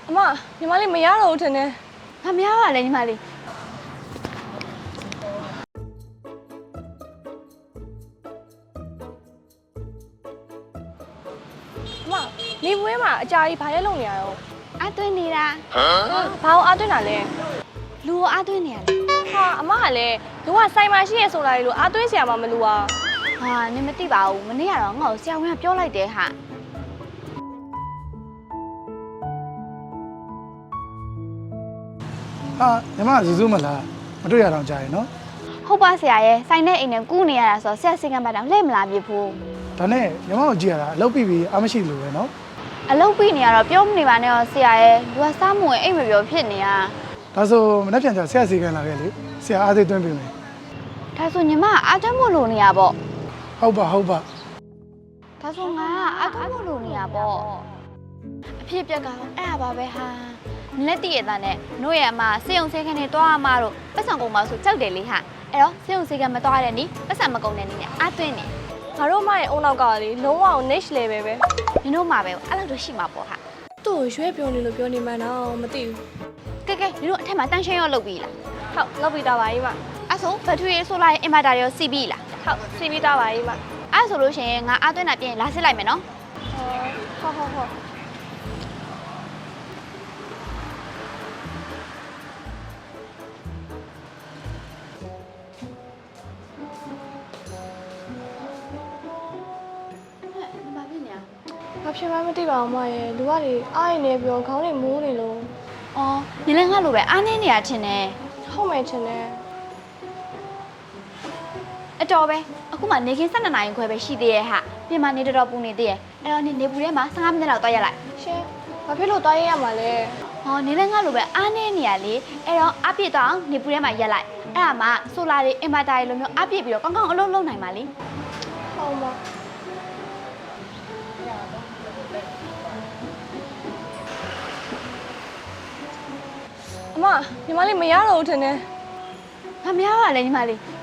အမညီမလေးမရတော့ဘူးထင်တယ် ။ဟာမရပါလေညီမလေး အမနေပွဲမှာအကြာကြီးဘာလဲလုံနေရတော့ ။အားသွင်းနေတာ ဘာလို့အားသွင်းတာလဲ ။လူကိုအားသွင်းနေရလေ ဟာအမကလည်းလူကစိုင်မှာရှိရဆိုတာလေလို့အားသွင်းဆရာမမလို့อ่ะ ။ဟာနင်မသိပါဘူး။မနေ့ကတော့ငါ့ကိုဆရာဝန်ကပြောလိုက်တယ်ဟာ ဟာညီမဇူးဇူးမလားမတွေ့ရတော့ကြာရင်နော် ။ဟုတ်ပါဆရာရဲ့။ဆိုင်တဲ့အိမ်နဲ့ကူးနေရတာဆိုဆရာစင်ကပတ်တောင်လှည့်မလာပြဘူး ဒါနဲ့ညီမကိုကြည့်ရတာအလုပ်ပြီးပြီးအားမရှိလို့ပဲနော် ။အလုပ်ပြီးနေရတော့ပြောမနေပါနဲ့တော့ဆရာရဲ့။လူကစားမဝင်အိမ်မပြောဖြစ်နေရ ဒါဆိုမနေ့ပြန်ကျဆရာစီကန်လာခဲ့လေဆရာအားသေးသွင်းပေးမယ် ။ဒါဆိုညီမကအားသွင်းဖို့လိုနေရပေါ့ ဟုတ်ပါဟုတ်ပါ ။ဒါဆိုငါကအားသွင်းဖို့လိုနေရပေါ့။အဖြစ်ပြက်ကတော့အဲ့ဒါပါပဲဟာ။လက်တည့်ရတဲ့နဲ့တို့ရဲ့အမစေုံစေခန်းနဲ့တွားအမတို့ပတ်စံကုန်ပါဆိုကြောက်တယ်လေဟာ။အဲ့တော့စေုံစေခန်းမတွားတဲ့နီးပတ်စံမကုန်တဲ့နီးနဲ့အားသွင်းနေ ငါတို့မရဲ့အုံနောက်ကလေလုံးဝ niche level ပဲ ။နင်တို့မှာပဲအဲ့လိုတော့ရှိမှာပေါ့ဟာ သူ့ကိုရွှဲပြောနေလို့ပြောနေမှန်းတော့မသိဘူး ။ကဲနင်တို့အထက်မှာတန်းရှင်းရောလုပ်ပြီးလား ဟုတ်လောက်ပြီးသားပါကြီးမ ။အဲ့ဆိုဘက်ထရီဆိုလာရဲ့အင်ဗာတာရောစီးပြီးလား ဟုတ်စီးပြီးသားပါကြီးမ ။အဲ့ဆိုလို့ရှိရင်ငါအားသွင်းတာပြင်လာစစ်လိုက်မယ်နော် ဟုတ် ။ဘာဖြစ်နေလဲ ဘာဖြစ်မှန်းမသိပါဘူးမရဲ့လူကလေအားရင်နေပြောခေါင်းတွေမိုးနေလို့ ။အော်ညီလည်းငါလိုပဲအားနေနေရထင်တယ် ဟုတ်မယ်ထင်တယ် ။အတော်ပဲအခုမှနေခင်း12နာရီခွဲပဲရှိသေးရဲ့ဟာ။ပြင်မှာနေတော်ပူနေသေးရဲ့။အဲ့တော့နေပူထဲမှာ15မိနစ်လောက်တွားရလိုက် ရှင်ဘာဖြစ်လို့တွားရရမှာလဲ ။ဟောနေလည်းငါလိုပဲအားနေနေရလေ။အဲ့တော့အပြည့်တော့အောင်နေပူထဲမှာရက်လိုက်။အဲ့ဒါမှဆိုလာတွေအင်ဗာတာတွေလိုမျိုးအပြည့်ပြီးတော့ကောင်းကောင်းအလုပ်လုပ်နိုင်ပါလေ ဟုတ်မအမညီမလေးမရတော့ဘူးထင်တယ် ။ဟာမရပါလေညီမလေး။